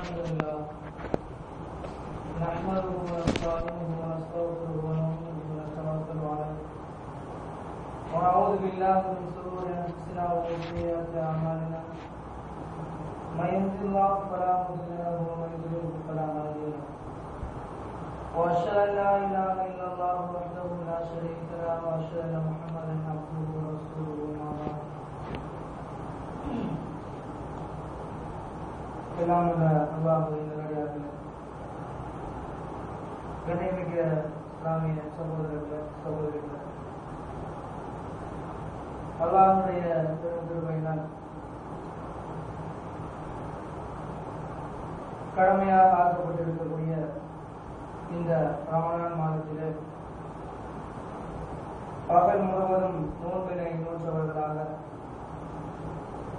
الحمد لله نحمده ونستعينه ونستغفره ونؤمن به ونتوكل عليه ونعوذ بالله من شرور انفسنا ومن سيئات اعمالنا من يهده الله فلا مضل له ومن يضلل فلا هادي له واشهد ان لا اله الا الله وحده لا شريك له واشهد ان محمدا عبده ورسوله اما بعد அல்லாஹ்வின் நல்லடியார்களே, கண்ணியமிக்க இஸ்லாமிய சகோதரர்களே, சகோதரிகளே, அல்லாஹ்வுடைய பெருங்கிருபையினால் கடமையாக ஆக்கப்பட்டிருக்கக்கூடிய இந்த ரமலான் மாதத்திலே பகல் முழுவதும் நோன்பினை நோற்றவர்களாக,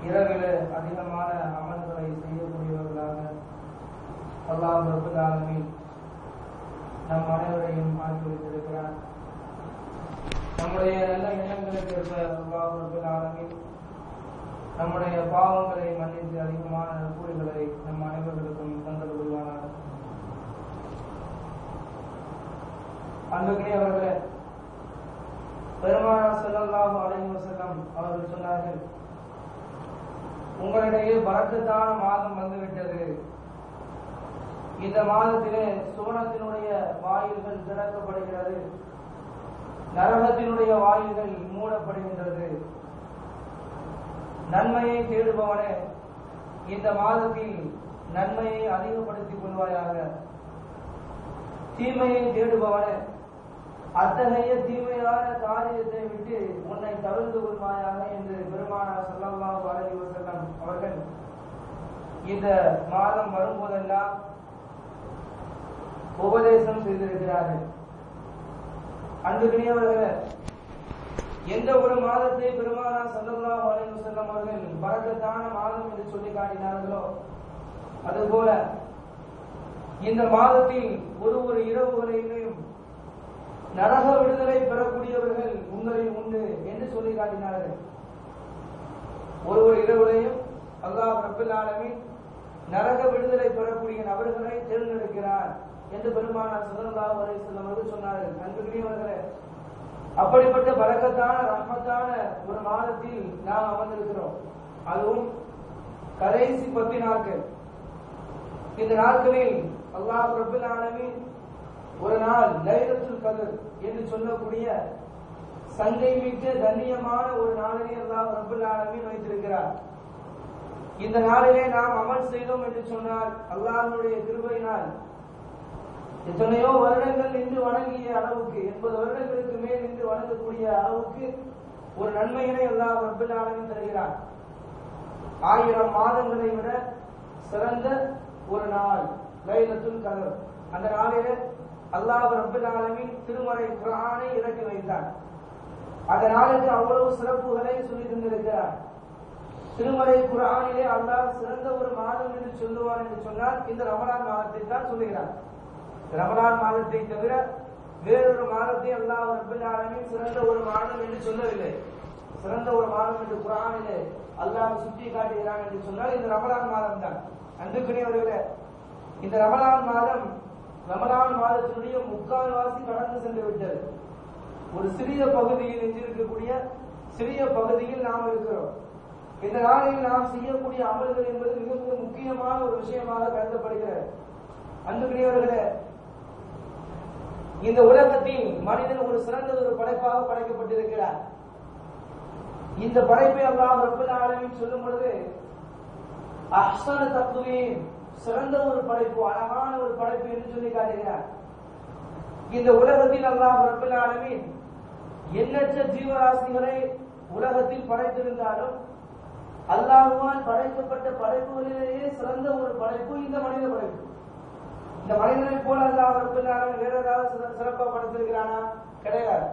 இரவிலே அதிகமான அமல்களை செய்யக்கூடியவர்களாக அல்லாஹ் ரப்பல் ஆலமீன் நம் அனைவரையும் ஆக்கி வைத்திருக்கிறார். நம்முடைய நல்ல எண்ணங்களுக்கு ஏற்ப அல்லாஹ் ரப்பல் ஆலமீன் நம்முடைய பாவங்களை மன்னித்து அதிகமான கூலிகளை நம் அனைவர்களுக்கும் தந்தல் புரிவானார். அன்புக்குரியவர்களே, பெருமானார் ஸல்லல்லாஹு அலைஹி வஸல்லம் அவர்கள் சொன்னார்கள், உங்களிடையே பரக்கத்தான மாதம் வந்துவிட்டது. இந்த மாதத்திலே சுவனத்தினுடைய வாயில்கள் திறக்கப்படுகிறது, நரகத்தினுடைய வாயில்கள் மூடப்படுகின்றது. நன்மையை தேடுபவனே, இந்த மாதத்தில் நன்மையை அதிகப்படுத்திக் கொள்வாயாக. தீமையை தேடுபவனே, அத்தகைய தீமையான காரியத்தை விட்டு உன்னை தவிர்த்து கொள்வாயாக என்று பெருமானார் ஸல்லல்லாஹு அலைஹி வஸல்லம் அவர்கள் இந்த மாதம் வரும்போதெல்லாம் உபதேசம் செய்திருக்கிறார்கள். அன்புக்குரியவர்களே, எந்த ஒரு மாதத்தை பெருமானார் ஸல்லல்லாஹு அலைஹி வஸல்லம் அவர்கள் பரக்கத்தான மாதம் என்று சொல்லி காட்டினார்களோ, அதுபோல இந்த மாதத்தில் ஒரு இரவுகளையும் நரக விடுதலை பெறக்கூடியவர்கள் உங்களில் உண்டு என்று சொல்லி காட்டினார்கள். ஒரு இரவுலையும் அல்லாஹ் ரப்பல் ஆலமீன் நரக விடுதலை பெறக்கூடிய நபர்களை தேர்ந்தெடுக்கிறார் என்று பெருமானார் ஸல்லல்லாஹு அலைஹி வஸல்லம் அவர்கள் சொன்னார்கள். அன்புக்குரியவர்களே, அப்படிப்பட்ட பரக்கத்தான ரஹ்மத்தான ஒரு மாதத்தில் நாம் அமர்ந்திருக்கிறோம். அதுவும் கடைசி 10 நாட்கள். இந்த நாட்களில் அல்லாஹ் ரப்பல் ஆலமீன் ஒரு நாள் லைலத்துல் கத்ர் என்று சொல்லக்கூடிய சங்கை மிக்க கண்ணியமான ஒரு நாளிலே அல்லாஹ் ரப்பல் ஆலமீன் வைத்திருக்கிறார். இந்த நாளிலே நாம் அமல் செய்தோம் என்று சொன்னால் அல்லாஹ்வுடைய கிருபையினால் எத்தனையோ வருடங்கள் நின்று வணங்கிய அளவுக்கு, 80 வருடங்களுக்கு மேல் நின்று வணங்கக்கூடிய அளவுக்கு ஒரு நன்மையினை அல்லாஹ் ரப்பல் ஆலமீன் தருகிறார். 1000 மாதங்களை விட சிறந்த ஒரு நாள் லைலத்துல் கத்ர். அந்த நாளிலே அல்லாஹ் ரப்பல் ஆலமீன் திருமறை குர்ஆனை இறக்கி வைத்தார். அந்த நாளுக்கு அவ்வளவு சிறப்புகளை சொல்லி தந்திருக்கிறார். திருமறை குர்ஆனிலே அல்லாஹ் சிறந்த ஒரு மாதம் என்று சொல்லுவார் என்று சொன்னால் இந்த ரமலான் மாதத்தை தான் சொல்லுகிறார். ரமலான் மாதத்தை தவிர வேறொரு மாதத்தை அல்லாஹ் ரப்பல் ஆலமீன் சிறந்த ஒரு மாதம் என்று சொல்லவில்லை. சிறந்த ஒரு மாதம் என்று குர்ஆனிலே அல்லாஹ் சுட்டி காட்டுகிறான் என்று சொன்னால் இந்த ரமலான் மாதம் தான். அன்புக்குரியவர்களே, இந்த ரமலான் மாதத்தினுடைய முக்கால்வாசி கடந்து சென்று விட்டது. ஒரு சிறிய பகுதியில் எஞ்சிருக்கக்கூடிய சிறிய பகுதியில் நாம் இருக்கிறோம். இந்த நாளில் நாம் செய்யக்கூடிய அமல்கள் என்பது மிக மிக முக்கியமான ஒரு விஷயமாக கருதப்படுகிறது. அன்புக்குரியவர்களே, இந்த உலகத்தில் மனிதன் ஒரு சிறந்த ஒரு படைப்பாக படைக்கப்பட்டிருக்கிறார். இந்த படைப்பை அல்லாஹ் ரப்பல் ஆலமீன் சொல்லும் பொழுது அஹ்ஸன தக்வீம், சிறந்த ஒரு படைப்பு, அழகான ஒரு படைப்பு என்று சொல்லி காட்டுகிறார். இந்த உலகத்தில் அல்லாஹ் ரப்பல் ஆலமீன் எண்ணற்ற ஜீவராசிகளை உலகத்தில் படைத்திருந்தாலும் அல்லாஹ்வால் படைக்கப்பட்ட படைப்புகளிலேயே சிறந்த ஒரு படைப்பு இந்த மனித படைப்பு. இந்த மனிதனை போல அல்லாஹ் ரப்பல் ஆலமீன் வேற ஏதாவது சிறப்பா படைத்திருக்கிறானா? கிடையாது.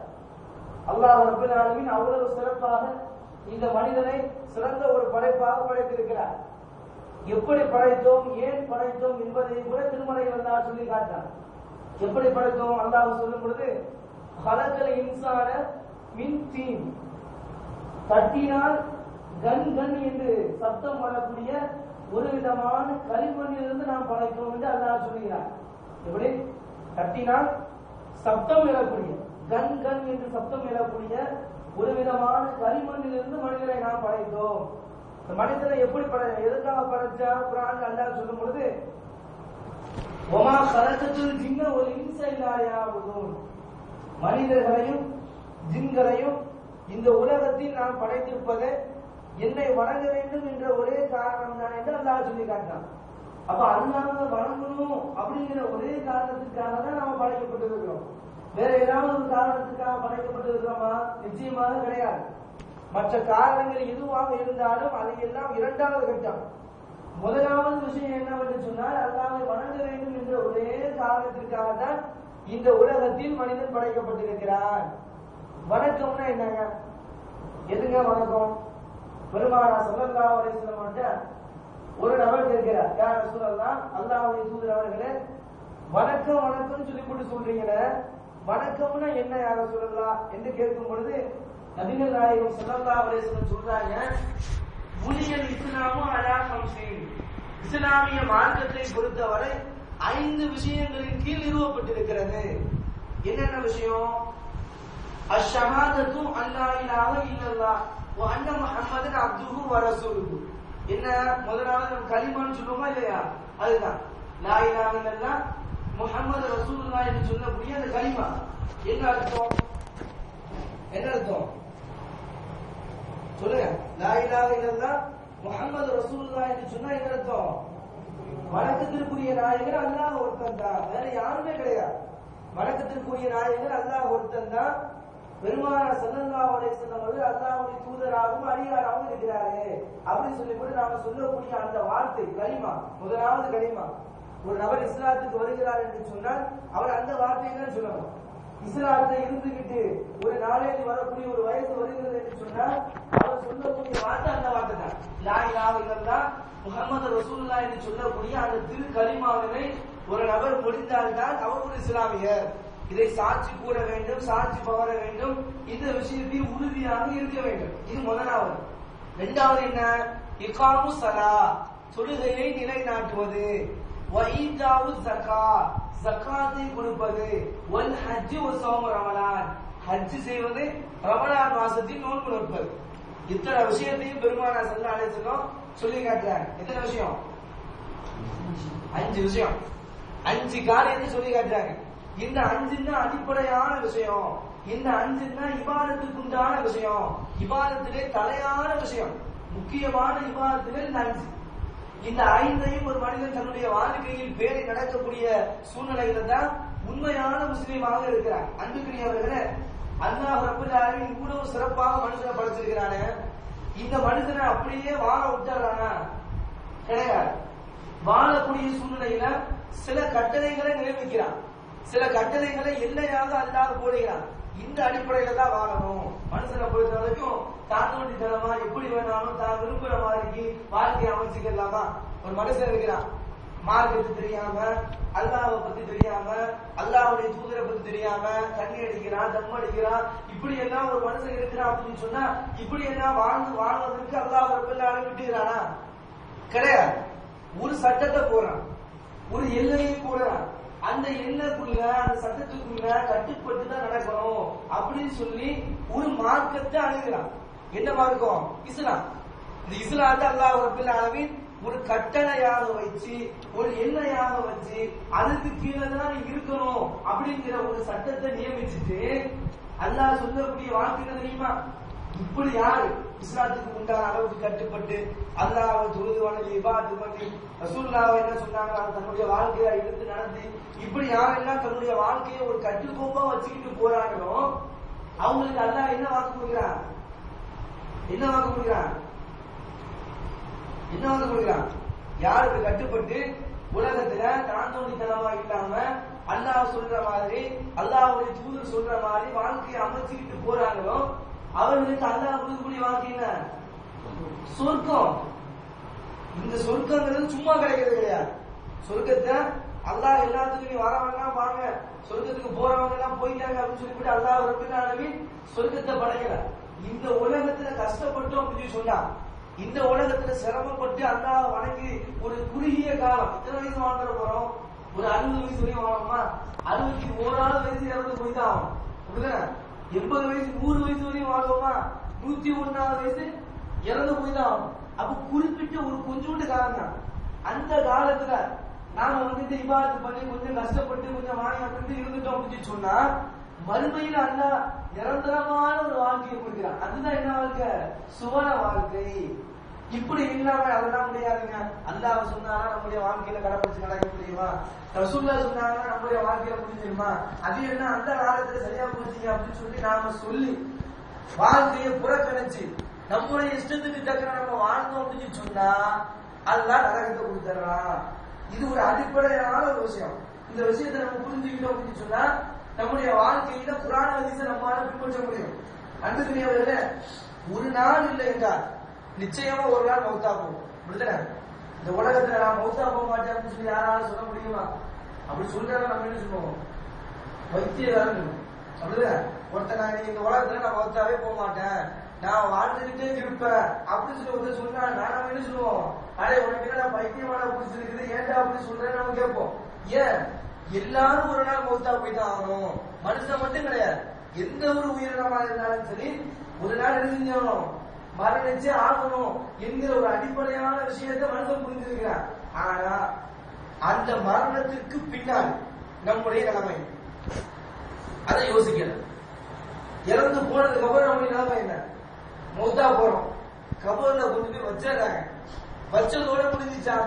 அல்லாஹ் ரப்பல் ஆலமீன் அவ்வளவு சிறப்பாக இந்த மனிதனை சிறந்த ஒரு படைப்பாக படைத்திருக்கிறார். எப்படி படைத்தோம், ஏன் படைத்தோம் என்பதை கூட திருமறையில் அல்லாஹ் சொல்லி காட்டார். எப்படி படைத்தோம் அல்லாஹ் சொல்லும் பொழுது ஹலகல் இன்சான மின் தீன், தட்டினால் கன் கன் என்று சப்தம் வரக்கூடிய ஒரு விதமான களிமண்ணிலிருந்து நாம் படைத்தோம் என்று அல்லாஹ் சொல்கிறார். எப்படி? தட்டினால் சப்தம் எழக்கூடிய, கண் கண் என்று சப்தம் எழக்கூடிய ஒரு விதமான களிமண்ணிலிருந்து மனிதரை நாம் படைத்தோம். மனிதனை எப்படி எதற்காக படைச்சா? குர்ஆன்ல அல்லாஹ் சொல்லும் பொழுது வமா கலகத்துல் ஜின்ன வல் இன்ஸ இல்லா லியஅபுதூன், மனிதர்களையும் ஜின்களையும் இந்த உலகத்தில் நாம் படைத்திருப்பது என்னை வணங்க வேண்டும் என்ற ஒரே காரணம் தான் என்று அல்லாஹ் சொல்லி காட்டினான். அப்ப அல்லாஹ்வை வணங்கணும் அப்படிங்கிற ஒரே காரணத்துக்காக தான் நாம படைக்கப்பட்டிருக்கிறோம். வேற ஏதாவது ஒரு காரணத்துக்காக படைக்கப்பட்டிருக்கிறோமா? நிச்சயமாக கிடையாது. மற்ற காரணங்கள் எதுவாக இருந்தாலும் அதையெல்லாம் இரண்டாவது கட்டம். முதலாவது விஷயம் என்னவென்று சொன்னால் அல்லாஹ்வை வணங்க வேண்டும் என்ற ஒரே காரணத்திற்காக தான் இந்த உலகத்தில் மனிதன் படைக்கப்பட்டிருக்கிறான். வணக்கம்னா என்னங்க? எதுங்க வணக்கம்? பெருமானார் ஸல்லல்லாஹு அலைஹி வஸல்லம் ஒரு நபர் கேட்கிறார், யா ரசூலல்லாஹ், அல்லாஹ்வுடைய தூதர் அவர்களே, வணக்கம் வணக்கம் சொல்லி போட்டு சொல்றீங்களே, வணக்கம்னா என்ன யா ரசூலல்லாஹ் என்று கேட்கும் பொழுது நபிகள் நாயகம் ஸல்லல்லாஹு அலைஹி வஸல்லம் சொல்றாங்க, புனியல் இஸ்லாமு அலா கம்ஸின், இஸ்லாமிய மார்க்கத்தை பொறுத்தவரை 5 விஷயங்களின் கீழ் நிறுவப்பட்டிருக்கிறது. என்னென்ன விஷயம்? அஷ்ஷஹாதத்து அல்லா இலாஹ இல்லல்லாஹ் வ அன்ன முஹம்மதன் அப்துஹு வ ரசூலுஹு. என்ன? முதலாவது நம்ம கலிமான்னு சொல்லுவோமா இல்லையா? அதுதான் லா இலாஹ இல்லல்லாஹ் முஹம்மது ரசூலுல்லாஹ் என்று சொல்லக்கூடிய அந்த கலிமா. என்ன அர்த்தம்? என்ன அர்த்தம் சொல்லுங்க. லா இலாஹ இல்லல்லாஹ் முஹம்மது ரசூலுல்லாஹ் என்று சொன்னா என்ன அர்த்தம்? வணக்கத்திற்குரிய நாயகர் அல்லாஹ் ஒருத்தன் தான், வேற யாருமே கிடையாது. வணக்கத்திற்குரிய நாயகர் அல்லாஹ் ஒருத்தன் தான். பெருமானார் ஸல்லல்லாஹு அலைஹி வஸல்லம் அவர்கள் அல்லாஹ்வுடைய தூதராகவும் அடியாராகவும் இருக்கிறாரு அப்படின்னு சொல்லி கூட நாம சொல்லக்கூடிய அந்த வார்த்தை கலிமா, முதலாவது கலிமா. ஒரு நபர் இஸ்லாத்துக்கு வருகிறார் என்று சொன்னால் அவர் அந்த வார்த்தையை தான் சொல்லணும். இஸ்லாத்தை இருந்துகிட்டு ஒரு நாளேறி வரக்கூடிய ஒரு வயசு வருகிறது என்று சொன்னால் அவர் சொல்லக்கூடிய வார்த்தை அந்த வார்த்தை தான். லா இலாஹ இல்லல்லாஹ் முஹம்மது ரசூலுல்லாஹ் என்று சொல்லக்கூடிய அந்த திரு கலிமாவினை ஒரு நபர் முடிந்தால்தான் அவர் ஒரு இஸ்லாமியர். இதை சாட்சி கூற வேண்டும், சாட்சி பகர வேண்டும், இந்த விஷயத்தில் உறுதியாக இருக்க வேண்டும். இது முதலாவது. இரண்டாவது என்ன? இகாமு ஸலா, தொழுகையை நிலைநாட்டுவது, வ ஈதாவு ஸகாத், ஸகாத்தை கொடுப்பது, வல் ஹஜ் வ ஸௌம் ரமலான், ஹஜ் செய்வது, ரமலான் மாசத்தில் நோன்பு நோற்பது. இத்தனை விஷயத்தையும் பெருமானார் ஸல்லல்லாஹு அலைஹி வஸல்லம் சொல்லி காட்டுறாங்க. எத்தனை விஷயம்? 5 விஷயம். 5 காரியத்தை சொல்லி காட்டுறாங்க. இந்த 5 தான் அடிப்படையான விஷயம். இந்த 5 தான் இபாதத்துக்கு உண்டான விஷயம். இபாதத்திலே தலையான விஷயம், முக்கியமான இபாதத்திலே இந்த 5. இந்த 5ஐயும் ஒரு மனிதன் தன்னுடைய வாழ்க்கையில் பேணி நடக்கக்கூடிய சூழ்நிலையில தான் உண்மையான முஸ்லீமாக இருக்கிறார். அன்புக்குரியவர்களே, அல்லாஹ் ரப்பல் ஆலமீன் இவ்வளவு சிறப்பாக மனுஷனை படைச்சிருக்கிறானே, இந்த மனுஷனை அப்படியே வாழ விட்டாரானா? கிடையாது. வாழக்கூடிய சூழ்நிலையில சில கட்டளைகளை நியமிக்கிறான், சில கட்டளைகளை எல்லையாக அல்லாஹ் போடுகிறான். இந்த அடிப்படையில தான் வாழணும். மனுஷனை பொறுத்த வரைக்கும் தாழ்ந்தோட்டித்தனமா எப்படி வேணாலும் தான் விரும்புற மாதிரி வாழ்க்கையை அமைச்சுக்கலாமா? ஒரு மனுஷன் இருக்கிறான், மார்க்கத்தை தெரியாம, அல்லாஹ்வை பத்தி தெரியாம, அல்லாஹ்வுடைய தூதரை பத்தி தெரியாம தண்ணி அடிக்கிறான், தம் அடிக்கிறான், இப்படி எல்லாம் ஒரு மனுஷன் இருக்கிறான் அப்படின்னு சொன்னா இப்படி எல்லாம் வாழ்வதற்கு அல்லாஹ் ரப்பல் ஆலமீன் விட்டுறானா? கிடையாது. ஒரு சட்டத்தை போறான், ஒரு எல்லையை போடுறான், அந்த எல்லைக்குள்ள அந்த சட்டத்துக்குள்ள கட்டுப்பட்டு தான் நடக்கணும் அப்படின்னு சொல்லி ஒரு மார்க்கத்தை அணுகிறான். என்ன மார்க்கம்? இஸ்லாம். இந்த இஸ்லாத்தை அல்லாஹ் ரப்பல் ஆலமீன் ஒரு கட்டளையாக வச்சு, ஒரு எல்லையாக வச்சு, அதுக்கு கீழே தான் இருக்கணும் அப்படிங்கிற ஒரு சட்டத்தை நியமிச்சுட்டு அல்லாஹ் சொல்லக்கூடிய வாழ்க்கை என்ன தெரியுமா? இப்படி யாரு இஸ்லாத்துக்கு உண்டான அளவுக்கு கட்டுப்பட்டு அல்லாஹ்வை தொழுது வணங்கி இபாதத் பண்ணி ரசூலுல்லாஹ் என்ன சொன்னாங்க அதை தன்னுடைய வாழ்க்கையை எடுத்து நடத்தி இப்படி யாரெல்லாம் தன்னுடைய வாழ்க்கையை ஒரு கட்டுக்கோப்பா வச்சுக்கிட்டு போறாங்களோ அவங்களுக்கு அல்லாஹ் என்ன வாக்கு கொடுக்கிறான்? என்ன வாக்கு கொடுக்கிறான்? என்ன வாக்கு கொடுக்கிறான்? யாருக்கு கட்டுப்பட்டு உலகத்துல தாந்தோண்டித்தனமா இல்லாம அல்லாஹ் சொல்ற மாதிரி, அல்லாஹ்வுடைய தூதர் சொல்ற மாதிரி வாழ்க்கையை அமைச்சுக்கிட்டு போறாங்களோ அவர்களுக்கு அல்லாஹ் கொடுக்கக்கூடிய வாழ்க்கை என்ன? சொர்க்கம். இந்த சொர்க்கங்கிறது சும்மா கிடைக்கிறது கிடையாது. சொர்க்கத்தை அல்லாஹ் எல்லாத்துக்கும் நீ வரவங்கலாம் வாங்க, சொர்க்கத்துக்கு போறவங்க எல்லாம் போயிட்டாங்க அப்படின்னு சொல்லிவிட்டு அல்லாஹ் ரப்பல் ஆலமீன் சொர்க்கத்தை படைக்கல. இந்த உலகத்துல கஷ்டப்பட்டோம் அப்படின்னு சொன்னா இந்த உலகத்துல சிரமப்பட்டு அல்லாஹ் வணங்கி ஒரு குறுகிய காலம் எத்தனை வயசு வாழ்ந்துட போறோம்? ஒரு 60 வயசு வரையும் வாழணுமா? 61 வயசு இறந்து போய்தான் ஆகும். 80 வயசு 100 வயசு வரையும் வாழ்வோமா? 101 வயசு இறந்து போய்தான் ஆகும். அப்ப குறிப்பிட்ட ஒரு கொஞ்சோண்டு காலம் தான். அந்த காலத்துல நாம வந்துட்டு இபாதத் பண்ணி கொஞ்சம் கஷ்டப்பட்டு கொஞ்சம் வாங்கி அப்படி இருந்துட்டோம் அப்படின்னு சொன்னா மறுமையில அல்லாஹ் நிரந்தரமான ஒரு வாழ்க்கையை கொடுக்கிறான். அதுதான் என்ன வாழ்க்கை? சுவன வாழ்க்கை. இப்படி இல்லாம அதெல்லாம் முடியாதுங்க. அல்லாஹ் சொன்னாலும் நம்முடைய வாழ்க்கையில கடைபிடிச்சு நடக்க முடியுமா? ரசூலுல்லாஹ் சொன்னாங்கன்னா நம்முடைய வாழ்க்கையில முடிஞ்சிருமா? அது என்ன அந்த காலத்துல சரியா போச்சுங்க அப்படின்னு சொல்லி நாம சொல்லி வாழ்க்கையை புறக்கணிச்சு நம்முடைய இஷ்டத்துக்கு தக்க நம்ம வாழ்ந்தோம் அப்படின்னு சொன்னா அதுதான் நரகத்தை கொடுத்துறான். இது ஒரு அடிப்படையான ஒரு விஷயம். இந்த விஷயத்தை நம்ம புரிஞ்சுக்கிட்டோம் அப்படின்னு சொன்னா நம்முடைய வாழ்க்கையில குர்ஆன் ஹதீஸை நம்மால பின்பற்ற முடியும். அன்புக்குரியவர்களே, ஒரு நாள் இல்லை என்றால் நிச்சயமா ஒரு நாள் மௌத்தா போகும். அப்படிதானே? இந்த உலகத்துல நான் மௌத்தா போக மாட்டேன் அப்படின்னு சொல்லி யாராலும் சொல்ல முடியுமா? அப்படி சொல்றாங்க நம்ம என்ன சொல்லுவோம்? வைத்தியகாரன் அப்படிதான் ஒருத்தர் நான் இந்த உலகத்துல நான் மௌத்தாவே போக மாட்டேன், நான் வாழ்ந்துகிட்டே இருப்பேன் அப்படின்னு சொல்லி ஒருத்தர் சொன்னாங்க. நாம என்ன சொல்லுவோம்? அடே உனக்கு என்ன பைத்தியமான புடிச்சிருக்குது, ஏன்டா அப்படின்னு சொல்றேன்னு நம்ம கேட்போம். ஏன்? எல்லாரும் ஒரு நாள் மௌத்தா போய் தான் ஆகணும். மனுஷன் மட்டும் கிடையாது, எந்த ஒரு உயிரினமா இருந்தாலும் சரி ஒரு நாள் எழுதிஞ்சணும் மரணிச்சு ஆகணும் என்கிற ஒரு அடிப்படையான விஷயத்தை மனுஷன் புரிஞ்சிருக்கிறான். ஆனா அந்த மரணத்திற்கு பின்னால் நம்முடைய நிலைமை அதை யோசிக்கணும். இறந்து போனதுக்கு அப்புறம் நம்முடைய நிலைமை என்ன? மௌத்தா போறோம், கபர்ல கொண்டு போய் வச்சிடறாங்க. வச்சதோட முடிஞ்சிச்சா?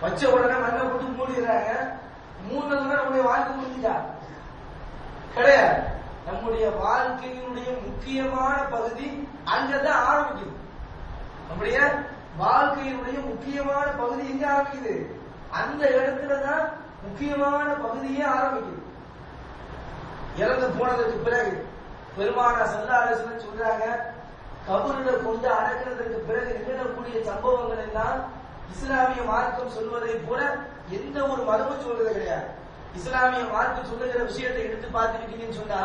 வச்ச உடனே மண்ணை போட்டு மூடிடுறாங்க. மூணு நம்முடைய வாழ்க்கை முடிஞ்சிச்சா? கிடையாது. நம்முடைய வாழ்க்கையினுடைய முக்கியமான பகுதி அங்கதான் ஆரம்பிக்குது. நம்முடைய வாழ்க்கையினுடைய முக்கியமான பகுதி எங்க ஆரம்பிக்குது? அந்த இடத்துலதான் முக்கியமான பகுதியே ஆரம்பிக்குது. இறந்து போனதுக்கு பிறகு பெருமானார் ஸல்லல்லாஹு அலைஹி வஸல்லம் சொல்றாங்க, கபருல கொண்டு அடக்கிறதுக்கு பிறகு நிகழக்கூடிய சம்பவங்கள் எல்லாம் இஸ்லாமிய மார்க்கம் சொல்வதை போல எந்த ஒரு மதமும் சொல்றது கிடையாது. இஸ்லாமிய மார்க்கம் சொல்லுகிற விஷயத்தை எடுத்து பார்த்துக்கிட்டீங்கன்னு சொன்னா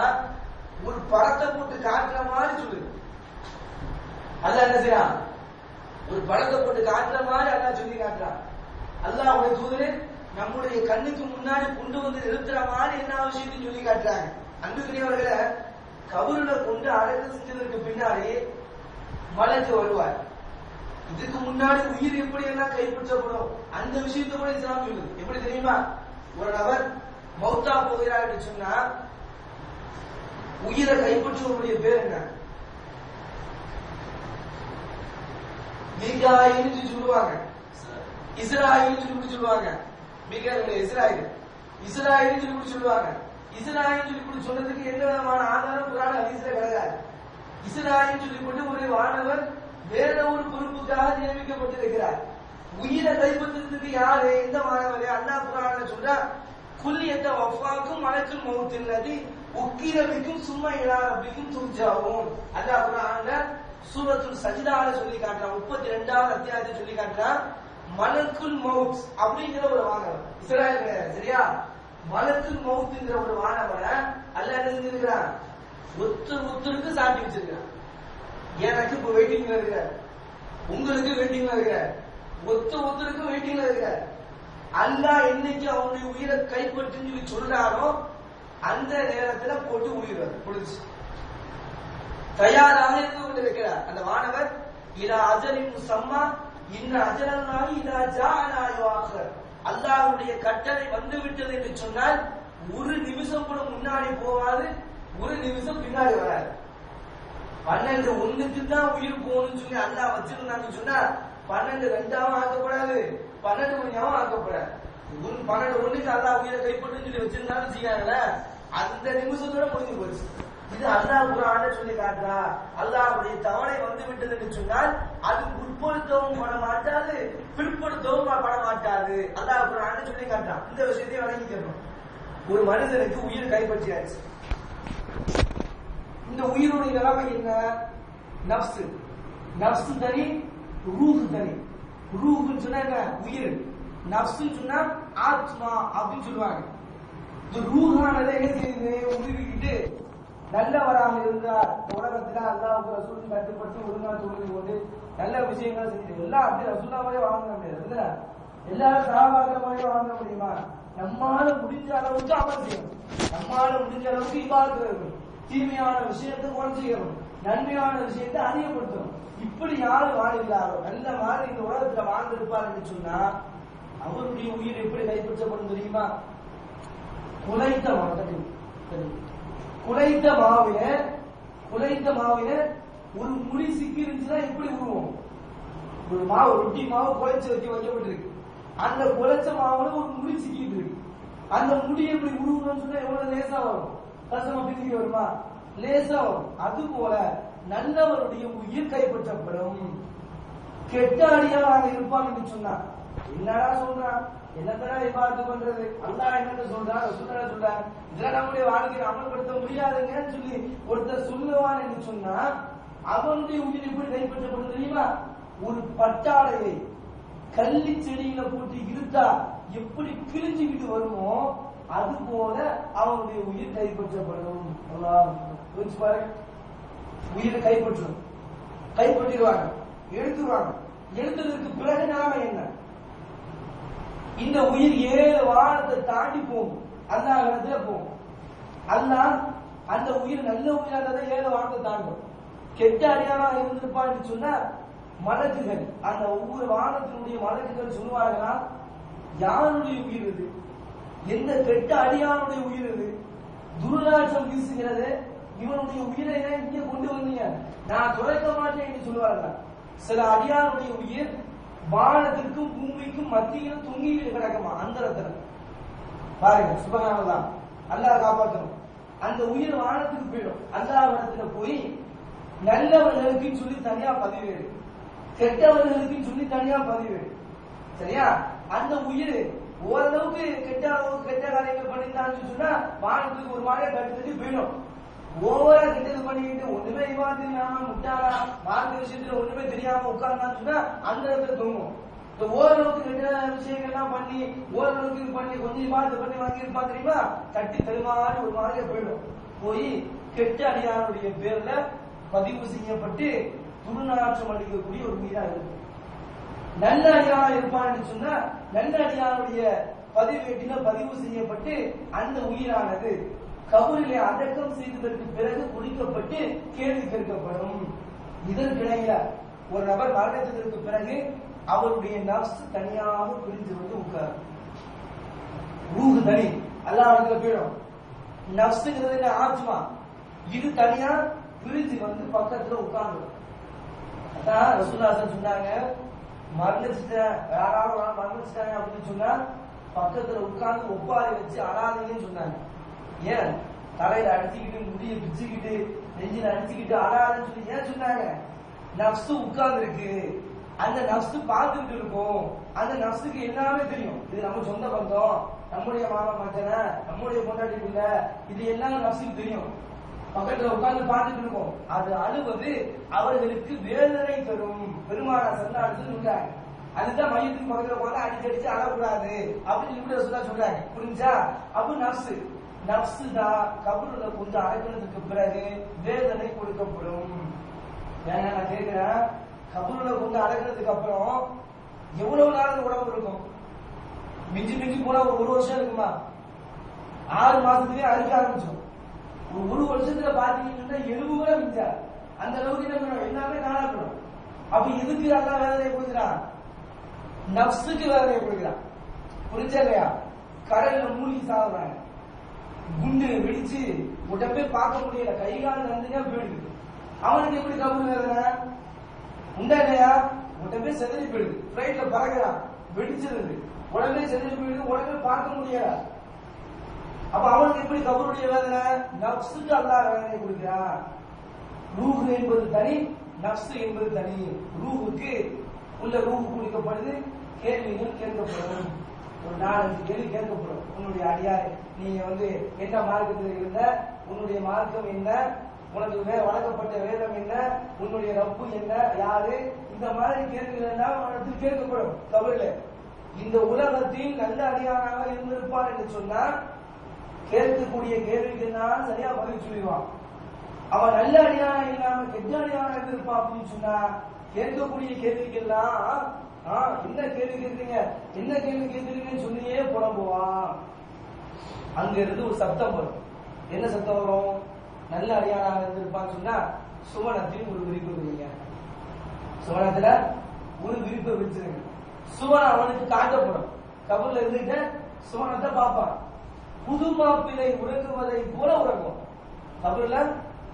ஒரு படத்தை போட்டு காட்டுற மாதிரி சொல்லுது. அல்லாஹ் என்ன செய்யறான்? ஒரு படத்தை போட்டு காட்டுற மாதிரி அல்லாஹ் சொல்லி காட்டுறான். அல்லாஹ்வுடைய தூதரே நம்முடைய கண்ணுக்கு முன்னாடி கொண்டு வந்து நிறுத்துற மாதிரி என்ன விஷயத்தையும் சொல்லி காட்டுறாங்க. அன்புக்குரியவர்களை, கபருல கொண்டு அடக்கம் செஞ்சதற்கு பின்னாடி மலக்கு வருவார். இதுக்கு முன்னாடி உயிர் எப்படி எல்லாம் கைப்பற்றப்படும் அந்த விஷயத்தை கூட இஸ்லாம் சொல்லுது. எப்படி தெரியுமா? ஒரு நபர் மௌத்தா போகிறார் என்று சொன்னா உயிரை கைப்பற்றுவனுடைய பேர் என்ன? மீகாயில்னு சொல்லுவாங்க, இஸ்ராயில் சொல்லி சொல்லுவாங்க. மீகாயில் இஸ்ராயில், இஸ்ராயில் சொல்லி சொல்லுவாங்க. இஸ்ராயில் சொல்லி சொன்னதுக்கு எந்த விதமான ஆதாரம் குர்ஆன் ஹதீஸ்ல கிடையாது. இஸ்ராயில் சொல்லி கொண்டு ஒரு வானவர் வேற ஒரு பொறுப்புக்காக நியமிக்கப்பட்டிருக்கிறார். உயிரை கைப்பற்றுறதுக்கு யாரு? எந்த மாணவரே? அல்லாஹ் குர்ஆன்ல சொல்றா, குல்லியத்த வஃபாக்கும் மலக்குல் மௌத் அல்லதி உக்கிரபிக்கும் சும்மா இலா ரப்பிக்கும் துர்ஜாவும். அல்லாஹ் குர்ஆன்ல சூரத்துல் சஜ்தால சொல்லி காட்டுறான். 32வது அத்தியாயத்தை சொல்லி காட்டுறான். மலக்குல் மௌத் அப்படிங்கிற ஒரு வானவர், இஸ்ராயல் கிடையாது, சரியா? மலக்குல் மௌத்ங்கிற ஒரு வானவரை அல்லாஹ் என்ன செஞ்சிருக்கிறான்? ஒருத்தருக்கு சாட்டி வச்சிருக்கிறான். எனக்கு இப்ப வெயிட்டிங்ல இருக்கிற, உங்களுக்கு வெயிட்டிங்ல இருக்கிற, ஒருத்தருக்கு வெயிட்டிங்ல இருக்கிற. அல்லாஹ் என்னைக்கு அவனுடைய உயிரை கைப்பற்றுன்னு சொல்லி சொல்றாரோ அந்த நேரத்துல போட்டு உயிர் முடிச்சு தயாராக இருந்து கொண்டிருக்கிறார் அந்த வானவர். இதா அஜலின் முசம்மா இன்ன அஜலல்லாஹி இதா ஜாஅனா யுஆഖிர். அல்லாஹ்வுடைய கட்டளை வந்து விட்டது என்று சொன்னால் ஒரு நிமிஷம் கூட முன்னாடி போகாது, ஒரு நிமிஷம் பின்னாடி வராது. 12:01 தான் உயிர் போகணும்னு சொல்லி அல்லாஹ் வச்சிருந்தான்னு சொன்னா 12:02 ஆக்கப்படாது, 12 மணியாவும் ஆக்கப்படாது. 12:01 அல்லாஹ் உயிரை கைப்பற்றுன்னு சொல்லி வச்சிருந்தாலும் செய்யாங்கல்ல, அந்த நிமிஷத்தோட முடிஞ்சு போச்சு. இது அல்லாஹ் குர்ஆன்ல சொல்லி காட்டுறா. அல்லாஹ்வுடைய தவணை வந்து விட்டது என்று சொன்னால் அது முற்படுத்தவும் பட மாட்டாது, பிற்படுத்தவும் பட மாட்டாது. அல்லாஹ் குர்ஆன்ல சொல்லி காட்டுறான். இந்த விஷயத்தை வழங்கிக்கணும். ஒரு மனிதனுக்கு உயிர் கைப்பற்றியாச்சு. இந்த உயிருடைய நிலைமை என்ன? நஃப்ஸ். நஃப்ஸ் தனி, ரூஹ் தனி. ரூஹ்னு சொன்னா என்ன? உயிர். நஃப்ஸ்னு சொன்னா ஆத்மா அப்படின்னு சொல்லுவாங்க. இந்த ரூஹானதை என்ன செய்யுது? உருவிக்கிட்டு நல்லவராக இருந்தார் உலகத்துல அல்லாஹ்வுக்கு ரசூலுக்கு கட்டுப்பட்டு ஒழுங்கா தொழுது கொண்டு நல்ல விஷயங்கள் செஞ்சு எல்லாம் அப்படி ரசூலாவே வாங்க முடியாது. எல்லாரும் சஹாபாக்களே வாங்க முடியுமா? நம்மால முடிஞ்ச அளவுக்கு அமல் செய்யணும், நம்மால முடிஞ்ச அளவுக்கு இபாதத் இருக்கணும், தீமையான விஷயத்தை குறைச்சிக்கணும், நன்மையான விஷயத்தை அதிகப்படுத்தணும். இப்படி யாரு வாழ்கிறாரோ நல்ல மாதிரி இந்த உலகத்துல வாழ்ந்திருப்பாருன்னு சொன்னா அவருடைய உயிர் எப்படி கைப்பற்றப்படும் தெரியுமா? குலைத்த மாவில ஒரு முடி சிக்கி இருந்துச்சுன்னா எப்படி உருவோம்? ஒரு மாவு ரொட்டி மாவு குலைச்சு வைக்கப்பட்டிருக்கு, அந்த குலைச்ச மாவுல ஒரு முடி சிக்கிட்டு இருக்கு. அந்த முடி எப்படி உருவணும்னு சொன்னா எவ்வளவு லேசா வரும்? கசமா பிரிஞ்சு வருமா? லேசா வரும். அது போல நல்லவருடைய உயிர் கைப்பற்றப்படும். கெட்ட அடியாராக இருப்பான் என்று சொன்னா என்னடா சொல்றான், என்னதான் இபாதத் பண்றது, அல்லாஹ் என்னன்னு சொல்றான், ரசூலுல்லாஹ் சொல்றாங்க, இதெல்லாம் நம்முடைய வாழ்க்கையை அமல்படுத்த முடியாதுங்கன்னு சொல்லி ஒருத்தர் சொல்லுவான் என்று சொன்னா அவனுடைய உயிர் எப்படி கைப்பற்றப்படும் தெரியுமா? ஒரு பட்டாடையை கள்ளி செடியில போட்டு இருத்தா எப்படி கிழிஞ்சுக்கிட்டு வருமோ அது போல அவனுடைய உயிர் கைப்பற்றப்படும். உயிரை கைப்பற்றிடுவாங்க, எடுத்துருவாங்க. எடுத்ததுக்கு பிறகு நாம என்ன? இந்த உயிர் 7 வாரத்தை தாண்டி போகும், அல்லாஹ் இடத்துல போகும். அல்லாஹ் அந்த உயிர் நல்ல உயிராக 7 வாரத்தை தாண்டும். கெட்ட அடியானா இருந்திருப்பான்னு சொன்னா மலக்குகள், அந்த ஒவ்வொரு வானத்தினுடைய மலக்குகள் சொல்லுவார்களா, யாருடைய உயிர் இது? எந்த கெட்ட அடியானுடைய உயிர் இது? துர்நாற்றம் வீசுகிறது, இவனுடைய உயிரை இங்கே கொண்டு வந்தீங்க, நான் துறைக்க மாட்டேன் என்று சொல்லுவார்கள். சில அடியானுடைய உயிர் வானத்திற்கும் பூமிக்கும் மத்தியில் தொங்கிட்டு கிடக்குமா அந்த இடத்துல. பாருங்க, சுபஹானல்லாஹ், அல்லாஹ் காப்பாற்றணும். அந்த உயிர் வானத்துக்கு போயிடும். அல்லாஹ் இடத்துல போய் நல்லவர்களுக்கு சொல்லி தனியா பதிவேடு, கெட்டவர்களுக்கு சொல்லி தனியா பதிவேடு. சரியா? அந்த உயிர் ஓரளவுக்கு கெட்ட காரியங்கள் பண்ணிட்டான்னு சொன்னா வானத்துக்கு ஒரு மாதிரி கட்டுட்டு போயிடும். ஓவரா கெட்டது பண்ணிக்கிட்டு ஒண்ணுமே இவாது இல்லாம முட்டாளா மார்க்க விஷயத்துல ஒண்ணுமே தெரியாம உட்கார்ந்தான்னு சொன்னா அந்த இடத்துல தொங்கும். இந்த ஓரளவுக்கு கெட்ட விஷயங்கள்லாம் பண்ணி ஓரளவுக்கு இது பண்ணி கொஞ்சம் இவாது பண்ணி வாங்கியிருப்பா தெரியுமா, தட்டி தருமாறி ஒரு மாதிரி போயிடும். போய் கெட்ட அடியாருடைய பேர்ல பதிவு செய்யப்பட்டு துர்நாற்றம் அளிக்கக்கூடிய ஒரு உயிரா இருக்கும். நல்ல அடியாரா இருப்பான்னு சொன்னா நல்ல அடியாருடைய பதிவேட்டில பதிவு செய்யப்பட்டு அந்த உயிரானது கபரிலே அடக்கம் செய்ததற்கு பிறகு குடிக்கப்பட்டு கேள்வி கேட்கப்படும். இதற்கிடையில ஒரு நபர் மரணத்திற்கு பிறகு அவருடைய நஃப்ஸ் தனியாக பிரிஞ்சு வந்து உட்கார். ரூஹ் தனி அல்லாஹ்வுக்கு போயிடும். நஃப்ஸ்ங்கிறது ஆத்மா, இது தனியா பிரிஞ்சு வந்து பக்கத்துல உட்கார்ந்து. அதான் ரசூலுல்லாஹ் சொன்னாங்க, யாராவது மரணிச்சிட்டாங்க அப்படின்னு சொன்னா பக்கத்துல உட்கார்ந்து ஒப்பாரி வச்சு அழாதீங்கன்னு சொன்னாங்க. ஏன்? தலையில அடிச்சுக்கிட்டு முடிய பிச்சுக்கிட்டு நெஞ்சில அடிச்சுக்கிட்டு அழாதுன்னு சொல்லி ஏன் சொன்னாங்க? நஃப்ஸ் உட்கார்ந்து இருக்கு, அந்த நஃப்ஸ் பார்த்துட்டு இருக்கும், அந்த நஃப்ஸுக்கு எல்லாமே தெரியும். இது நம்ம சொந்த பந்தம், நம்முடைய மாமா மச்சனை, நம்முடைய பொண்டாட்டி பிள்ளை, இது எல்லாம் நஃப்ஸுக்கு தெரியும். பக்கத்துல உட்கார்ந்து பார்த்துட்டு இருக்கும். அது அழுவது அவர்களுக்கு வேதனை தரும். பெருமானார் சொன்னாங்க, அதுதான் மையத்துக்கு பக்கத்துல உட்கார்ந்து அடிச்சு அழக்கூடாது அப்படின்னு சொல்றாங்க. புரிஞ்சா? அப்ப நஃப்ஸ் தான் கபருல கொஞ்சம் அடக்கினதுக்கு பிறகு வேதனை கொடுக்கப்படும். ஏன்னா நான் கேட்கிறேன், கபருல கொஞ்சம் அடக்கினதுக்கு அப்புறம் எவ்வளவு நாள் உடம்பு இருக்கும்? மிஞ்சி போனா ஒரு வருஷம் இருக்குமா? 6 மாசத்துலயே அழுக்க ஆரம்பிச்சோம். ஒரு வருஷத்துல பாத்தீங்கன்னா எலும்பு கூட மிஞ்சா அந்த அளவுக்கு என்ன பண்ணும், எல்லாமே காணப்படும். அப்ப எதுக்கு அல்லா வேதனை கொடுக்கிறான்? நஃப்ஸுக்கு வேதனை கொடுக்கிறான். புரிஞ்சா இல்லையா? கடல்ல மூழ்கி சாகுறாங்க, குண்டு வெடிச்சு உடம்பே பார்க்க முடியல, கை கால் நந்துங்க போயிடுது. அவனுக்கு எப்படி கபூர் வேதனை உண்டா இல்லையா? உடம்பே செதறி போயிடுது, பிளைட்ல பறக்கிறான், வெடிச்சிருது, உடம்பே செதறி போயிடுது, உடம்பே பார்க்க முடியல. அப்ப அவனுக்கு எப்படி கபருடைய வேதனை? நஃப்ஸுக்கு அல்லாஹ் வேதனை கொடுக்கிறான். ரூஹ் என்பது தனி, நஃப்ஸ் என்பது தனி. ரூஹுக்கு உள்ள ரூஹ் குடிக்கப்படுது, கேள்விகள் கேட்கப்படும். ஒரு 4-5 கேள்வி கேட்கப்படும். உன்னுடைய அடியாரை நீங்க என்ன மார்க்கத்தில் இருந்த, உன்னுடைய மார்க்கம் என்ன, உனக்கு வழங்கப்பட்ட வேதம் என்ன, உன்னுடைய ரப்பு என்ன, யாரு, இந்த மாதிரி கேள்விகள் எல்லாம் உனக்கு கேட்கப்படும் கபரில். இந்த உலகத்தில் நல்ல அடியாராக இருந்திருப்பான் என்று சொன்னா கேட்கக்கூடிய கேள்விக்கு தான் சரியா பதில் சொல்லிடுவான். அவன் நல்ல அடியானா இல்லாம கெட்ட அடியானா இருந்திருப்பான் அப்படின்னு சொன்னா கேட்கக்கூடிய கேள்விக்கெல்லாம் என்ன கேள்வி கேட்கிறீங்க, என்ன கேள்வி கேட்கிறீங்கன்னு சொல்லியே புலம்புவான். அங்க இருந்து ஒரு சத்தம் வரும். என்ன சத்தம் வரும்? நல்ல அடியானாக இருந்திருப்பான்னு சொன்னா சுவனத்தில் ஒரு விரிப்பு விரிங்க, சுவனத்துல ஒரு விரிப்பை விரிச்சிருங்க. சுவனம் அவனுக்கு காட்டப்படும். கபூர்ல இருந்துட்டு சுவனத்தை பார்ப்பான். புது மாப்பிள்ளை உறங்குவதை போல உறங்குவான். கபூர்ல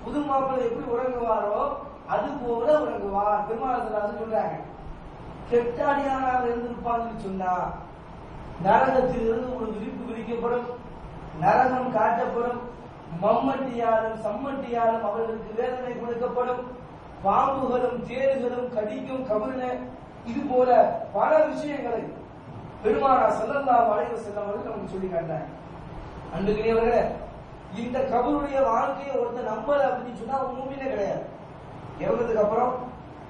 புது மாப்பிள்ளை எப்படி உறங்குவாரோ அது போல உறங்குவார். பெருமாள் சொல்றாங்க. கெட்ட அடியானாக இருந்திருப்பான்னு சொன்னா நரகத்தில் இருந்து ஒரு விரிப்பு விரிக்கப்படும், நரகம் காட்டப்படும், மம்மட்டியாலும் சம்மட்டியாலும் அவர்களுக்கு வேதனை கொடுக்கப்படும், பாம்புகளும் தேடுகளும் கடிக்கும் கபுல. இது போல பல விஷயங்களை பெருமானார் ஸல்லல்லாஹு அலைஹி வஸல்லம் அவர்கள் நமக்கு சொல்லி காட்டாங்க. அன்புக்குரியவர்களே, இந்த கபருடைய வாழ்க்கையை ஒருத்தர் நம்பல அப்படின்னு சொன்னா அவன் மூமினே கிடையாது. இறந்ததுக்கு அப்புறம்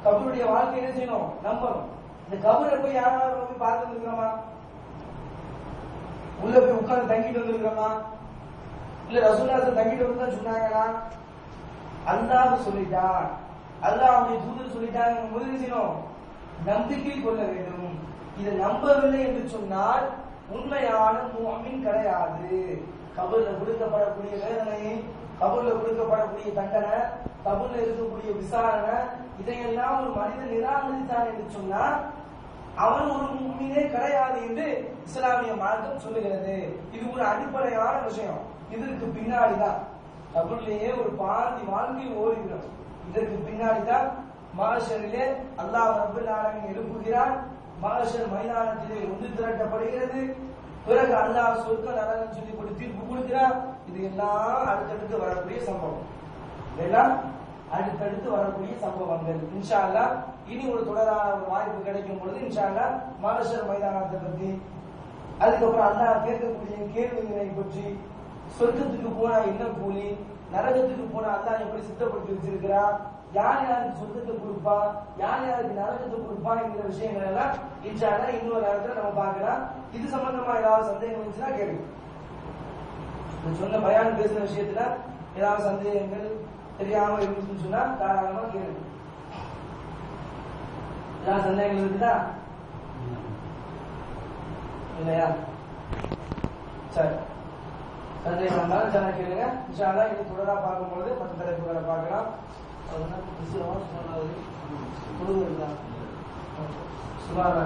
கபருடைய வாழ்க்கை என்ன செய்யணும்? நம்பணும். இந்த கபரை போய் யாராவது போய் பார்த்து வந்துருக்கிறோமா? உள்ள போய் உட்கார்ந்து தங்கிட்டு வந்திருக்கிறோமா? இல்ல ரசூலுல்லாஹ் தங்கிட்டு வந்து சொன்னாங்களா? அல்லாஹ் சொல்லிட்டான், அல்லாஹ் அவனுடைய தூதர் சொல்லிட்டாங்க. முதல் செய்யணும், நம்பிக்கை கொள்ள வேண்டும். இதை நம்பவில்லை என்று சொன்னால் உண்மையான முஃமின் கிடையாது. கபர்ல கொடுக்கப்படக்கூடிய வேதனை, கபர்ல கொடுக்கப்படக்கூடிய தண்டனை, கபர்ல இருக்கக்கூடிய விசாரணை, இதையெல்லாம் ஒரு மனிதன் நிராகரித்தான் என்று சொன்னால் அவன் ஒரு முஃமினே கிடையாது என்று இஸ்லாமிய மார்க்கம் சொல்லுகிறது. இது ஒரு அடிப்படையான விஷயம். இதற்கு பின்னாடிதான் கபர்லேயே ஒரு பாதி வாழ்க்கை ஓடுகிறோம். இதற்கு பின்னாடிதான் மஹ்ஷரிலே அல்லாஹ் ரப்பல் ஆலமீன் எழுப்புகிறான். மஹ்ஷர் மைதானத்திலே ஒன்று திரட்டப்படுகிறது. பிறகு அல்லாஹ் சொர்க்க நரகம் சொல்லி கொண்டு தீர்ப்பு கொடுக்கிறார். இது எல்லாம் அடுத்தடுத்து வரக்கூடிய சம்பவம். இதெல்லாம் அடுத்தடுத்து வரக்கூடிய சம்பவங்கள். இன்ஷா அல்லாஹ் இனி ஒரு தொடரான ஒரு வாய்ப்பு கிடைக்கும் பொழுது இன்ஷா அல்லாஹ் மஹ்ஷர் மைதானத்தை பற்றி, அதுக்கப்புறம் அல்லாஹ் கேட்கக்கூடிய கேள்விகளை பற்றி, சொர்க்கத்துக்கு போனா என்ன கூலி, நரகத்துக்கு போனா அல்லாஹ் எப்படி சித்தப்படுத்தி வச்சிருக்கிறார், யார் யாருக்கு சொர்க்கத்தை கொடுப்பா, யார் யாருக்கு நரகத்தை கொடுப்பா என்கிற விஷயங்கள் எல்லாம் இன்ஷா அல்லாஹ் இன்னொரு நேரத்துல நம்ம பார்க்கலாம். இது சம்பந்தமா ஏதாவது சந்தேகம் இருந்துச்சுன்னா கேளுங்க. சொன்ன பயான் பேசுற விஷயத்துல ஏதாவது சந்தேகங்கள் தெரியாம இருந்துச்சுன்னு சொன்னா தாராளமா கேளுங்க. ஏதாவது சந்தேகங்கள் இருக்குதா? இல்லையா? சரி, சந்தேகம் இருந்தாலும் சில கேளுங்க. இன்ஷா அல்லாஹ் இது தொடரா பார்க்கும்போது மற்ற தலைப்புகளை பார்க்கலாம். சுமார்